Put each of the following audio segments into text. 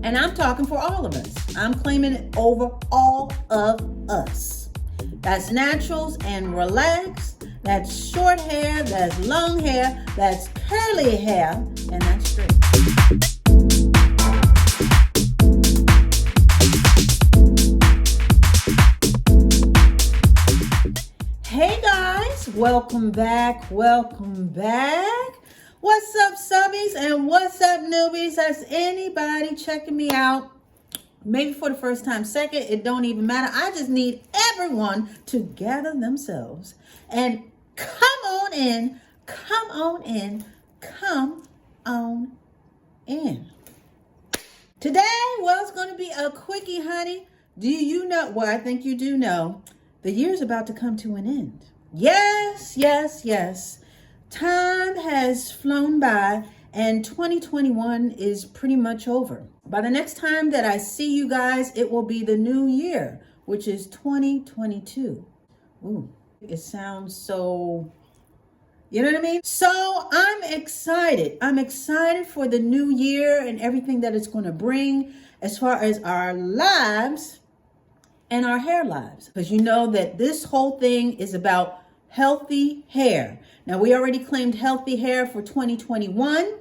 And I'm talking for all of us. I'm claiming it over all of us. That's naturals and relaxed. That's short hair. That's long hair. That's curly hair. And that's straight. Hey guys, welcome back. What's up, subbies, and what's up, newbies? That's anybody checking me out, maybe for the first time, second, it don't even matter. I just need everyone to gather themselves and come on in. Today, well, it's going to be a quickie, honey. Do you know, well, I think you do know, the year's about to come to an end. Yes. Time has flown by and 2021 is pretty much over. By the next time that I see you guys, it will be the new year, which is 2022. Ooh, it sounds so, you know what I mean? So I'm excited. I'm excited for the new year and everything that it's going to bring as far as our lives and our hair lives. Because you know that this whole thing is about healthy hair. Now, we already claimed healthy hair for 2021.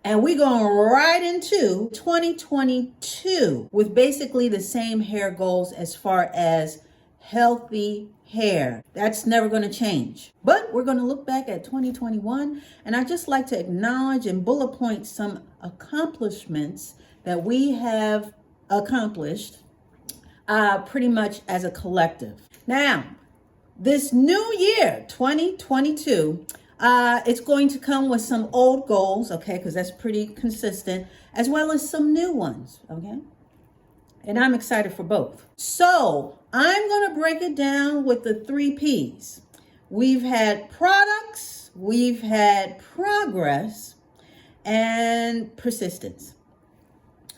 And we're going right into 2022 with basically the same hair goals as far as healthy hair. That's never going to change. But we're going to look back at 2021. And I just like to acknowledge and bullet point some accomplishments that we have accomplished pretty much as a collective. Now, this new year, 2022, it's going to come with some old goals, okay, because that's pretty consistent, as well as some new ones, okay? And I'm excited for both. So I'm going to break it down with the 3 Ps. We've had products, we've had progress, and persistence.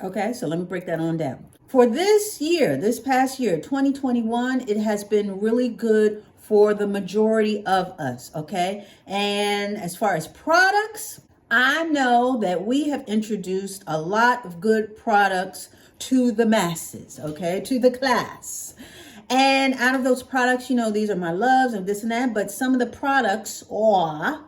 Okay, so let me break that on down. For this year, this past year, 2021, it has been really good for the majority of us, okay? And as far as products, I know that we have introduced a lot of good products to the masses, okay? To the class. And out of those products, you know, these are my loves and this and that, but some of the products are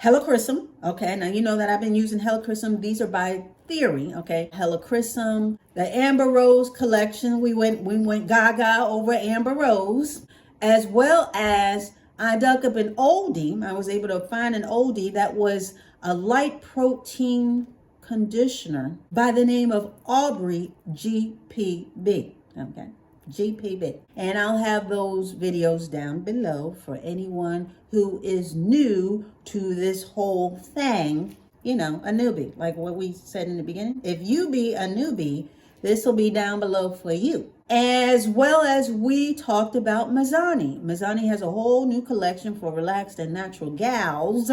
Helichrysum, okay? Now, you know that I've been using Helichrysum. These are by theory, okay? Helichrysum, the Amber Rose collection. We went gaga over Amber Rose, as well as I dug up an oldie. I was able to find an oldie that was a light protein conditioner by the name of Aubrey GPB, okay? GPB. And I'll have those videos down below for anyone who is new to this whole thing, you know, a newbie, like what we said in the beginning. If you be a newbie, this will be down below for you. As well as we talked about Mizani. Mizani has a whole new collection for relaxed and natural gals,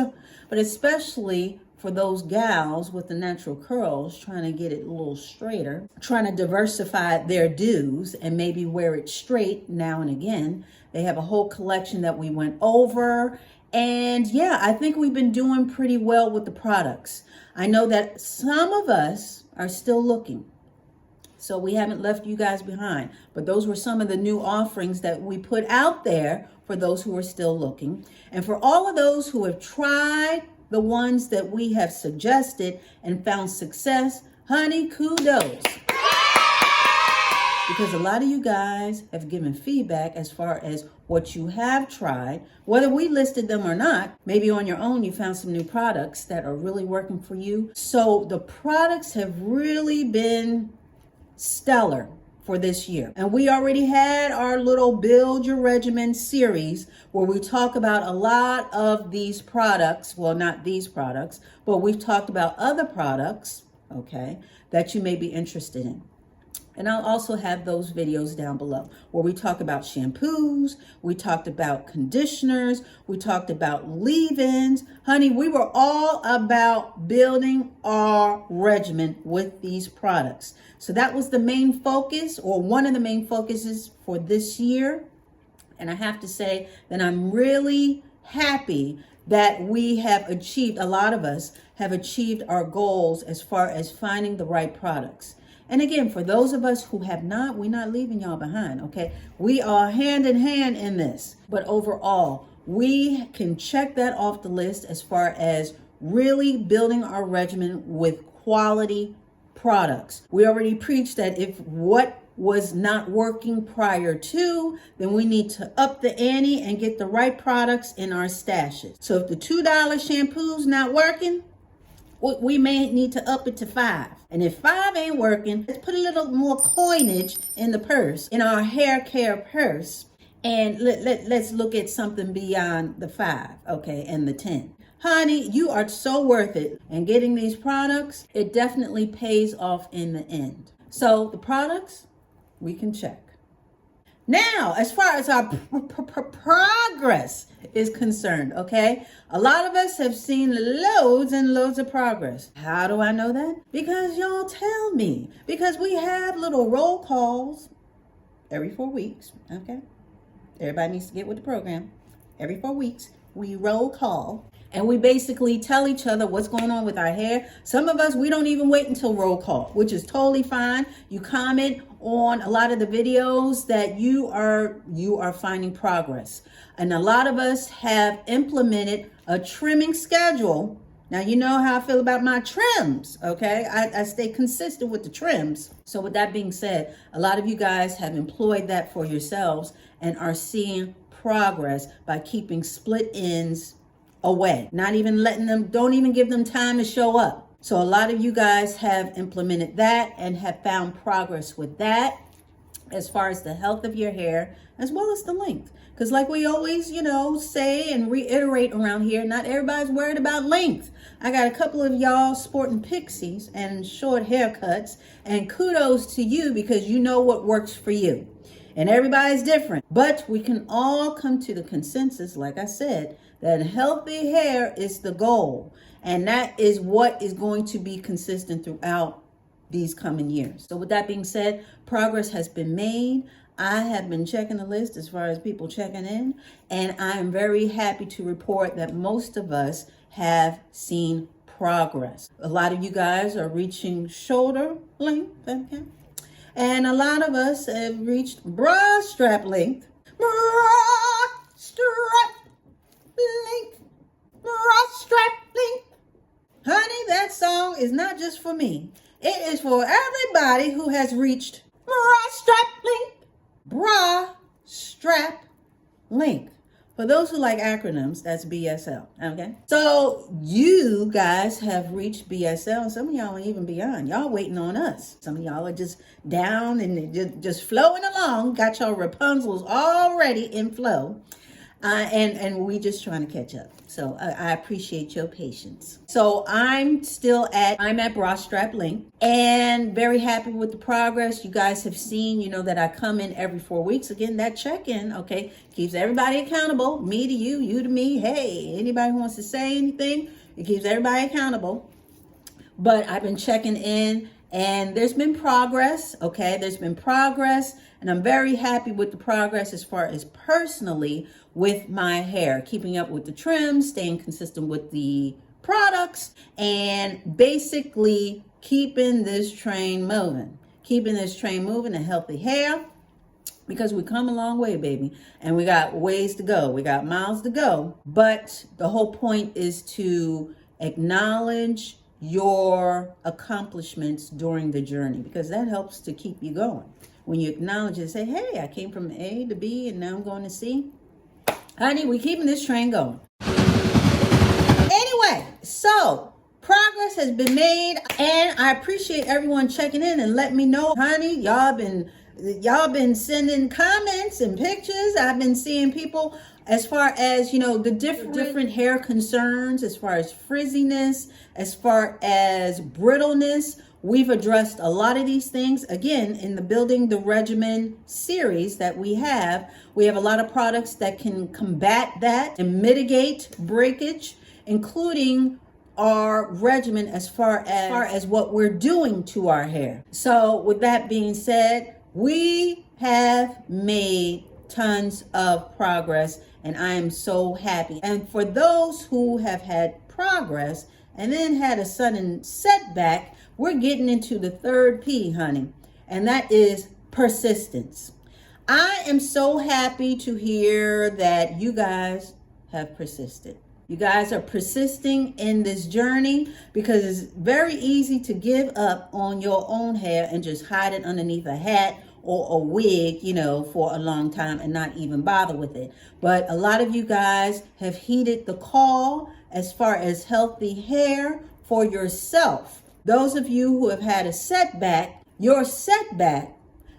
but especially for those gals with the natural curls, trying to get it a little straighter, trying to diversify their do's and maybe wear it straight now and again. They have a whole collection that we went over. And yeah, I think we've been doing pretty well with the products. I know that some of us are still looking, so we haven't left you guys behind. But those were some of the new offerings that we put out there for those who are still looking. And for all of those who have tried the ones that we have suggested and found success, honey, kudos. Because a lot of you guys have given feedback as far as what you have tried, whether we listed them or not. Maybe on your own you found some new products that are really working for you. So the products have really been stellar for this year. And we already had our little Build Your Regimen series where we talk about a lot of these products. Well, not these products, but we've talked about other products, okay, that you may be interested in. And I'll also have those videos down below where we talk about shampoos, we talked about conditioners, we talked about leave-ins. Honey, we were all about building our regimen with these products. So that was the main focus, or one of the main focuses for this year. And I have to say that I'm really happy that we have achieved, a lot of us have achieved our goals as far as finding the right products. And again, for those of us who have not, we're not leaving y'all behind, okay? We are hand in hand in this. But overall, we can check that off the list as far as really building our regimen with quality products. We already preached that if what was not working prior to, then we need to up the ante and get the right products in our stashes. So if the $2 shampoo's not working, we may need to up it to $5. And if $5 ain't working, let's put a little more coinage in the purse, in our hair care purse, and let's look at something beyond the $5, okay, and the $10. Honey, you are so worth it. And getting these products, it definitely pays off in the end. So the products, we can check. Now, as far as our progress is concerned, okay? A lot of us have seen loads and loads of progress. How do I know that? Because y'all tell me. Because we have little roll calls every 4 weeks, okay? Everybody needs to get with the program. Every 4 weeks, we roll call. And we basically tell each other what's going on with our hair. Some of us, we don't even wait until roll call, which is totally fine. You comment on a lot of the videos that you are finding progress. And a lot of us have implemented a trimming schedule. Now, you know how I feel about my trims, okay? I stay consistent with the trims. So with that being said, a lot of you guys have employed that for yourselves and are seeing progress by keeping split ends away, not even letting them, don't even give them time to show up. So a lot of you guys have implemented that and have found progress with that as far as the health of your hair, as well as the length. Because like we always, say and reiterate around here, not everybody's worried about length. I got a couple of y'all sporting pixies and short haircuts, and kudos to you because you know what works for you. And everybody's different, but we can all come to the consensus, like I said, that healthy hair is the goal. And that is what is going to be consistent throughout these coming years. So with that being said, progress has been made. I have been checking the list as far as people checking in. And I am very happy to report that most of us have seen progress. A lot of you guys are reaching shoulder length, okay? And a lot of us have reached bra strap length. Bra strap length. Bra strap length. Honey, that song is not just for me. It is for everybody who has reached bra strap length. Bra strap length. For those who like acronyms, that's BSL, okay? So you guys have reached BSL, and some of y'all are even beyond. Y'all waiting on us. Some of y'all are just down and just flowing along. Got your Rapunzels already in flow. And we just trying to catch up. So I appreciate your patience. So I'm at bra strap length and very happy with the progress. You guys have seen, that I come in every 4 weeks. Again, that check-in, okay, keeps everybody accountable. Me to you, you to me. Hey, anybody who wants to say anything, it keeps everybody accountable. But I've been checking in and there's been progress, okay? There's been progress and I'm very happy with the progress as far as personally with my hair, keeping up with the trims, staying consistent with the products, and basically keeping this train moving. Keeping this train moving, a healthy hair, because we come a long way, baby, and we got ways to go. We got miles to go, but the whole point is to acknowledge your accomplishments during the journey, because that helps to keep you going. When you acknowledge it, say, hey, I came from A to B and now I'm going to C. Honey, we're keeping this train going. Anyway, so progress has been made and I appreciate everyone checking in and letting me know. Honey, y'all been sending comments and pictures. I've been seeing people as far as, the different hair concerns, as far as frizziness, as far as brittleness. We've addressed a lot of these things, again, in the Building the Regimen series that we have. We have a lot of products that can combat that and mitigate breakage, including our regimen as far as what we're doing to our hair. So with that being said, we have made tons of progress, and I am so happy. And for those who have had progress and then had a sudden setback, we're getting into the third P, honey, and that is persistence. I am so happy to hear that you guys have persisted. You guys are persisting in this journey, because it's very easy to give up on your own hair and just hide it underneath a hat or a wig, for a long time and not even bother with it. But a lot of you guys have heeded the call as far as healthy hair for yourself. Those of you who have had a setback, your setback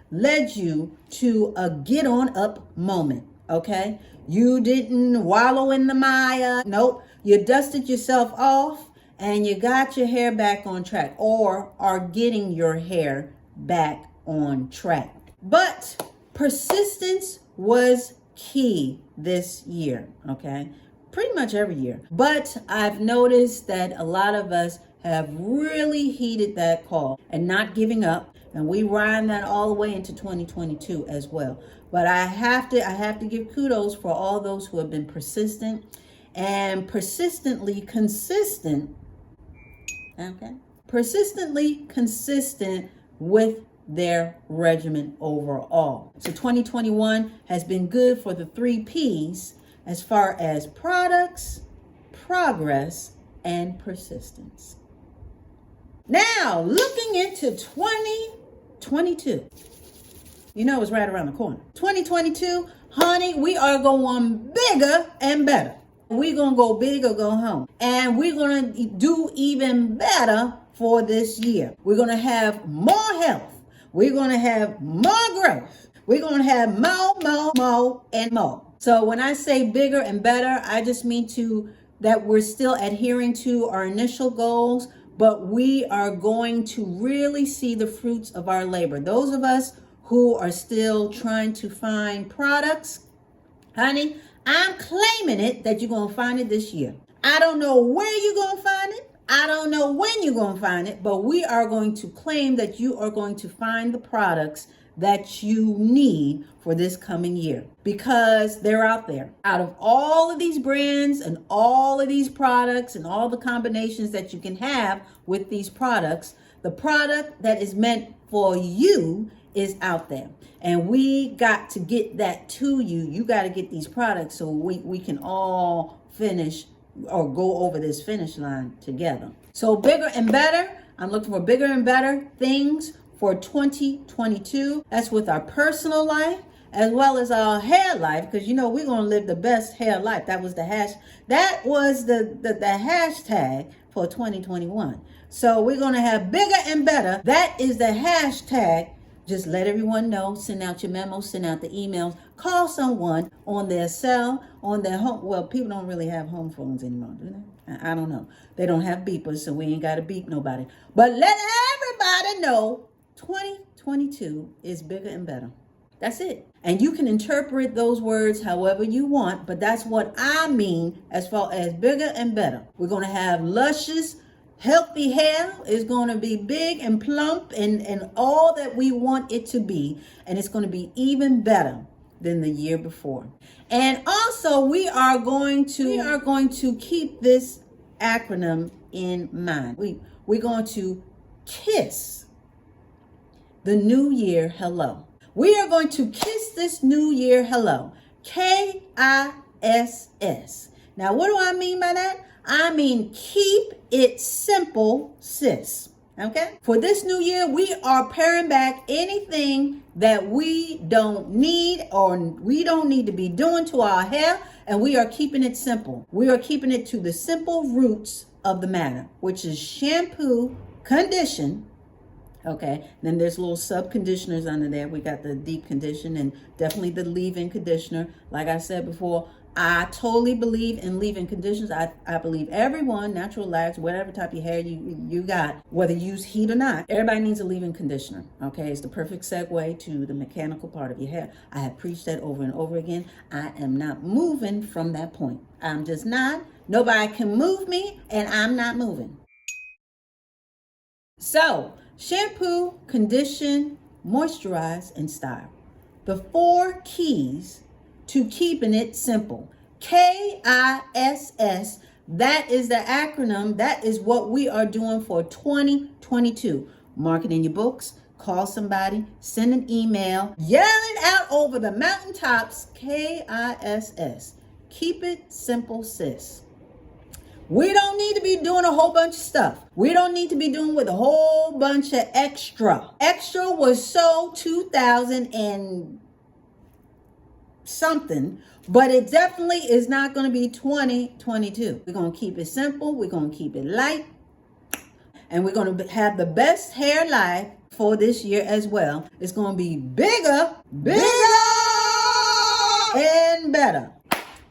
led you to a get on up moment, okay? You didn't wallow in the mire. Nope. You dusted yourself off and you got your hair back on track, or are getting your hair back on track. But persistence was key this year, okay? Pretty much every year. But I've noticed that a lot of us have really heeded that call and not giving up. And we ride that all the way into 2022 as well. But I have to give kudos for all those who have been persistent and persistently consistent. Okay? Persistently consistent with their regimen overall. So 2021 has been good for the 3 Ps as far as products, progress, and persistence. Now, looking into 2022. It's right around the corner. 2022, honey, we are going bigger and better. We're going to go big or go home. And we're going to do even better for this year. We're going to have more health. We're going to have more growth. We're going to have more, and more. So when I say bigger and better, I just mean that we're still adhering to our initial goals, but we are going to really see the fruits of our labor. Those of us who are still trying to find products, honey, I'm claiming it that you're going to find it this year. I don't know where you're going to find it. I don't know when you're going to find it, but we are going to claim that you are going to find the products that you need for this coming year, because they're out there. Out of all of these brands and all of these products and all the combinations that you can have with these products, the product that is meant for you is out there. And we got to get that to you. You got to get these products so we can all finish or go over this finish line together. So bigger and better. I'm looking for bigger and better things for 2022. That's with our personal life as well as our hair life, because we're going to live the best hair life. That was the hashtag for 2021. So we're going to have bigger and better. That is the hashtag. Just let everyone know. Send out your memos, send out the emails, call someone on their cell, on their home. Well, people don't really have home phones anymore, do they? I don't know. They don't have beepers, so we ain't got to beep nobody. But let everybody know 2022 is bigger and better. That's it. And you can interpret those words however you want, but that's what I mean as far as bigger and better. We're going to have luscious, healthy hair. Is going to be big and plump and all that we want it to be. And it's going to be even better than the year before. And also we are going to keep this acronym in mind. We're going to kiss the new year hello. We are going to kiss this new year hello. KISS. Now, what do I mean by that? I mean, keep it simple, sis. Okay? For this new year, we are paring back anything that we don't need or we don't need to be doing to our hair, and we are keeping it simple. We are keeping it to the simple roots of the matter, which is shampoo, condition. Okay, then there's little sub conditioners under there. We got the deep condition and definitely the leave-in conditioner. Like I said before, I totally believe in leave-in conditioners. I believe everyone, natural lax, whatever type of hair you got, whether you use heat or not, everybody needs a leave-in conditioner. Okay, it's the perfect segue to the mechanical part of your hair. I have preached that over and over again. I am not moving from that point. I'm just not. Nobody can move me, and I'm not moving. So, shampoo, condition, moisturize, and style. the 4 keys to keeping it simple. KISS. That is the acronym. That is what we are doing for 2022. Mark it in your books. Call somebody. Send an email. Yell it out over the mountaintops. KISS. Keep it simple, sis. We don't need to be doing a whole bunch of stuff. We don't need to be doing with a whole bunch of extra. Extra was so 2000 and something, but it definitely is not going to be 2022. We're going to keep it simple. We're going to keep it light. And we're going to have the best hair life for this year as well. It's going to be bigger, and better.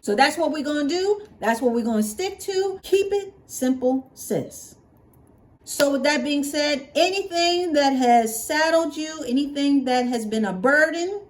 So that's what we're going to do. That's what we're going to stick to. Keep it simple, sis. So with that being said, anything that has saddled you, anything that has been a burden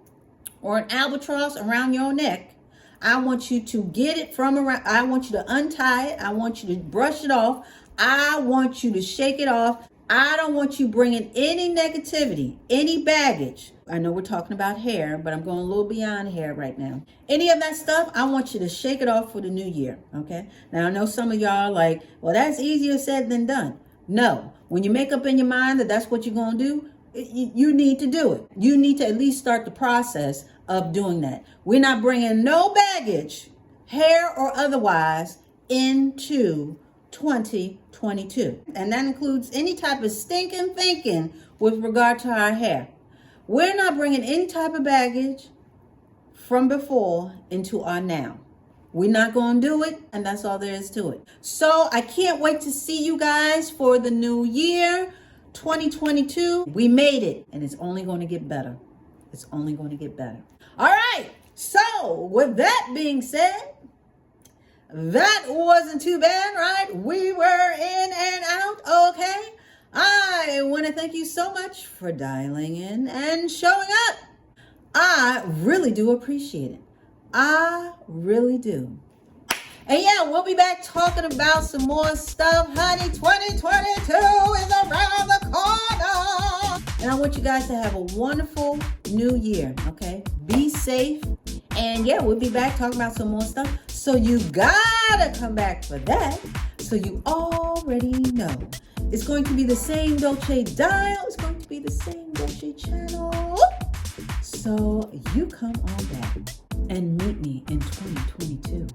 or an albatross around your neck, I want you to get it from around. I want you to untie it. I want you to brush it off. I want you to shake it off. I don't want you bringing any negativity, any baggage. I know we're talking about hair, but I'm going a little beyond hair right now. Any of that stuff, I want you to shake it off for the new year, okay? Now, I know some of y'all are like, well, that's easier said than done. No, when you make up in your mind that that's what you're going to do, you need to do it. You need to at least start the process of doing that. We're not bringing no baggage, hair or otherwise, into 2022. And that includes any type of stinking thinking with regard to our hair. We're not bringing any type of baggage from before into our now. We're not going to do it, and that's all there is to it. So I can't wait to see you guys for the new year, 2022. We made it, and it's only going to get better. It's only going to get better. All right. So with that being said, that wasn't too bad, right? We were in and out, okay? I want to thank you so much for dialing in and showing up. I really do appreciate it. I really do. And yeah, we'll be back talking about some more stuff, honey. 2022 is around the corner. And I want you guys to have a wonderful new year, okay? Be safe. And yeah, we'll be back talking about some more stuff. So you gotta come back for that. So you already know. It's going to be the same Dolce dial. It's going to be the same Dolce channel. So you come on back and meet me in 2022.